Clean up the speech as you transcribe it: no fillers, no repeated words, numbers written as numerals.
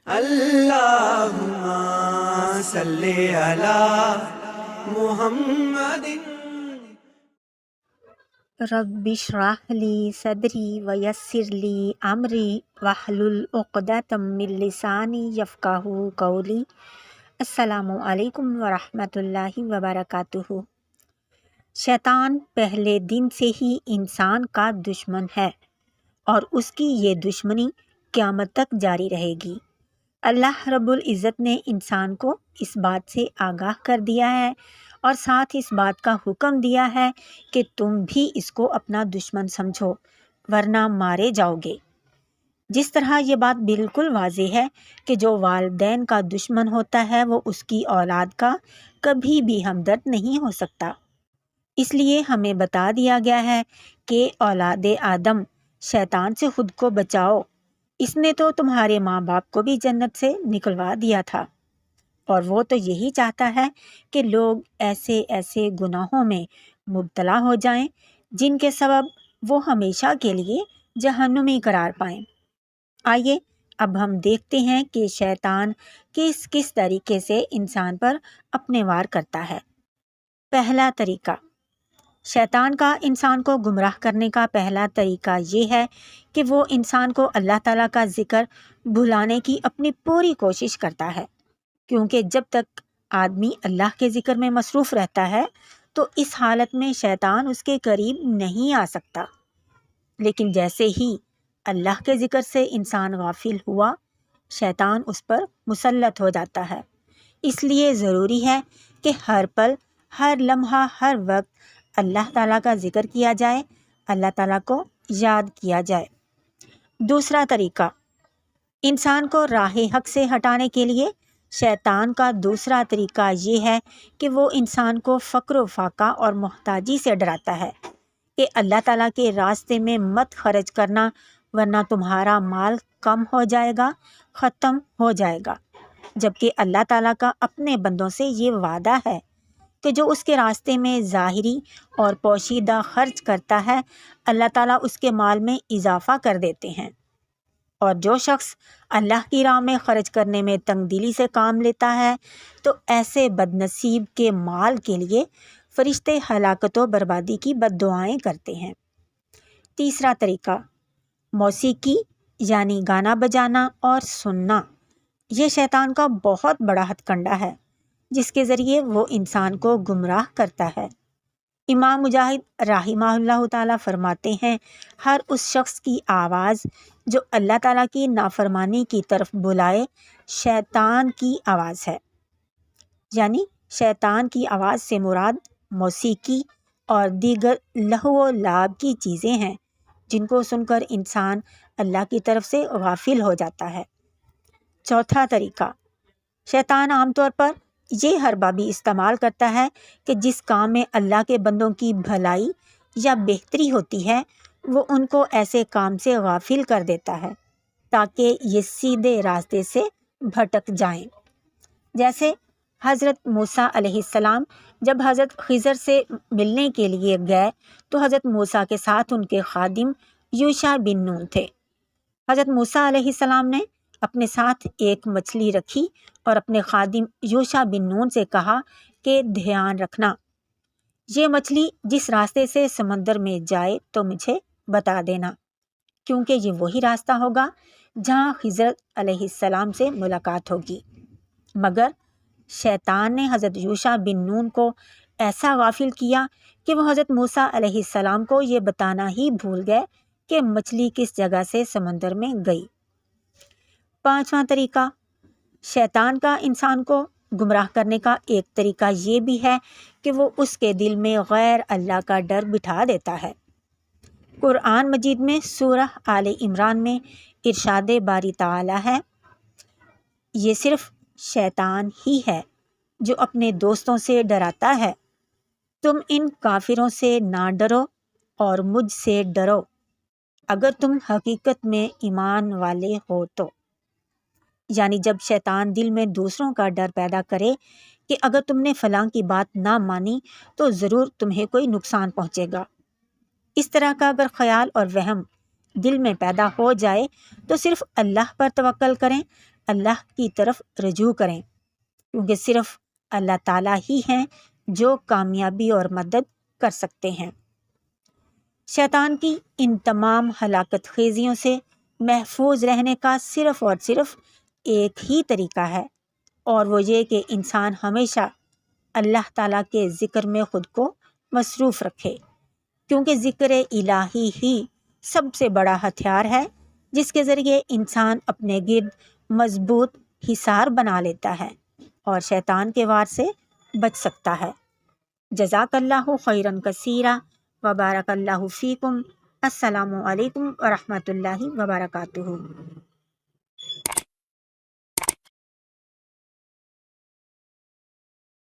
اللہم صلی علی محمد۔ رب اشرح لی صدری ویسر لی امری واحلل عقدۃ من لسانی یفقہوا قولی۔ السلام علیکم ورحمۃ اللہ وبرکاتہ۔ شیطان پہلے دن سے ہی انسان کا دشمن ہے اور اس کی یہ دشمنی قیامت تک جاری رہے گی۔ اللہ رب العزت نے انسان کو اس بات سے آگاہ کر دیا ہے اور ساتھ اس بات کا حکم دیا ہے کہ تم بھی اس کو اپنا دشمن سمجھو ورنہ مارے جاؤ گے۔ جس طرح یہ بات بالکل واضح ہے کہ جو والدین کا دشمن ہوتا ہے وہ اس کی اولاد کا کبھی بھی ہمدرد نہیں ہو سکتا، اس لیے ہمیں بتا دیا گیا ہے کہ اولاد آدم شیطان سے خود کو بچاؤ، اس نے تو تمہارے ماں باپ کو بھی جنت سے نکلوا دیا تھا، اور وہ تو یہی چاہتا ہے کہ لوگ ایسے ایسے گناہوں میں مبتلا ہو جائیں جن کے سبب وہ ہمیشہ کے لیے جہنمی قرار پائیں۔ آئیے اب ہم دیکھتے ہیں کہ شیطان کس کس طریقے سے انسان پر اپنے وار کرتا ہے۔ پہلا طریقہ، شیطان کا انسان کو گمراہ کرنے کا پہلا طریقہ یہ ہے کہ وہ انسان کو اللہ تعالیٰ کا ذکر بھلانے کی اپنی پوری کوشش کرتا ہے، کیونکہ جب تک آدمی اللہ کے ذکر میں مصروف رہتا ہے تو اس حالت میں شیطان اس کے قریب نہیں آ سکتا، لیکن جیسے ہی اللہ کے ذکر سے انسان غافل ہوا شیطان اس پر مسلط ہو جاتا ہے۔ اس لیے ضروری ہے کہ ہر پل، ہر لمحہ، ہر وقت اللہ تعالیٰ کا ذکر کیا جائے، اللہ تعالیٰ کو یاد کیا جائے۔ دوسرا طریقہ، انسان کو راہ حق سے ہٹانے کے لیے شیطان کا دوسرا طریقہ یہ ہے کہ وہ انسان کو فقر و فاقہ اور محتاجی سے ڈراتا ہے کہ اللہ تعالیٰ کے راستے میں مت خرچ کرنا ورنہ تمہارا مال کم ہو جائے گا، ختم ہو جائے گا، جبکہ اللہ تعالیٰ کا اپنے بندوں سے یہ وعدہ ہے کہ جو اس کے راستے میں ظاہری اور پوشیدہ خرچ کرتا ہے اللہ تعالیٰ اس کے مال میں اضافہ کر دیتے ہیں، اور جو شخص اللہ کی راہ میں خرچ کرنے میں تنگ دلی سے کام لیتا ہے تو ایسے بد نصیب کے مال کے لیے فرشتے ہلاکت و بربادی کی بد دعائیں کرتے ہیں۔ تیسرا طریقہ، موسیقی یعنی گانا بجانا اور سننا، یہ شیطان کا بہت بڑا ہتھ کنڈا ہے جس کے ذریعے وہ انسان کو گمراہ کرتا ہے۔ امام مجاہد رحمہ اللہ تعالیٰ فرماتے ہیں، ہر اس شخص کی آواز جو اللہ تعالیٰ کی نافرمانی کی طرف بلائے شیطان کی آواز ہے، یعنی شیطان کی آواز سے مراد موسیقی اور دیگر لہو و لعب کی چیزیں ہیں جن کو سن کر انسان اللہ کی طرف سے غافل ہو جاتا ہے۔ چوتھا طریقہ، شیطان عام طور پر یہ حربابی استعمال کرتا ہے کہ جس کام میں اللہ کے بندوں کی بھلائی یا بہتری ہوتی ہے وہ ان کو ایسے کام سے غافل کر دیتا ہے تاکہ یہ سیدھے راستے سے بھٹک جائیں۔ جیسے حضرت موسیٰ علیہ السلام جب حضرت خضر سے ملنے کے لیے گئے تو حضرت موسیٰ کے ساتھ ان کے خادم یوشع بن نون تھے۔ حضرت موسیٰ علیہ السلام نے اپنے ساتھ ایک مچھلی رکھی اور اپنے خادم یوشع بن نون سے کہا کہ دھیان رکھنا، یہ مچھلی جس راستے سے سمندر میں جائے تو مجھے بتا دینا، کیونکہ یہ وہی راستہ ہوگا جہاں خضر علیہ السلام سے ملاقات ہوگی۔ مگر شیطان نے حضرت یوشع بن نون کو ایسا غافل کیا کہ وہ حضرت موسیٰ علیہ السلام کو یہ بتانا ہی بھول گئے کہ مچھلی کس جگہ سے سمندر میں گئی۔ پانچواں طریقہ، شیطان کا انسان کو گمراہ کرنے کا ایک طریقہ یہ بھی ہے کہ وہ اس کے دل میں غیر اللہ کا ڈر بٹھا دیتا ہے۔ قرآن مجید میں سورہ آل عمران میں ارشاد باری تعالیٰ ہے، یہ صرف شیطان ہی ہے جو اپنے دوستوں سے ڈراتا ہے، تم ان کافروں سے نہ ڈرو اور مجھ سے ڈرو اگر تم حقیقت میں ایمان والے ہو تو۔ یعنی جب شیطان دل میں دوسروں کا ڈر پیدا کرے کہ اگر تم نے فلاں کی بات نہ مانی تو ضرور تمہیں کوئی نقصان پہنچے گا، اس طرح کا اگر خیال اور وہم دل میں پیدا ہو جائے تو صرف اللہ پر توکل کریں، اللہ کی طرف رجوع کریں، کیونکہ صرف اللہ تعالیٰ ہی ہیں جو کامیابی اور مدد کر سکتے ہیں۔ شیطان کی ان تمام ہلاکت خیزیوں سے محفوظ رہنے کا صرف اور صرف ایک ہی طریقہ ہے، اور وہ یہ کہ انسان ہمیشہ اللہ تعالیٰ کے ذکر میں خود کو مصروف رکھے، کیونکہ ذکر الہی ہی سب سے بڑا ہتھیار ہے جس کے ذریعے انسان اپنے گرد مضبوط حصار بنا لیتا ہے اور شیطان کے وار سے بچ سکتا ہے۔ جزاک اللہ خیرا کثیرا وبارک اللہ فیکم۔ السلام علیکم ورحمۃ اللہ وبرکاتہ۔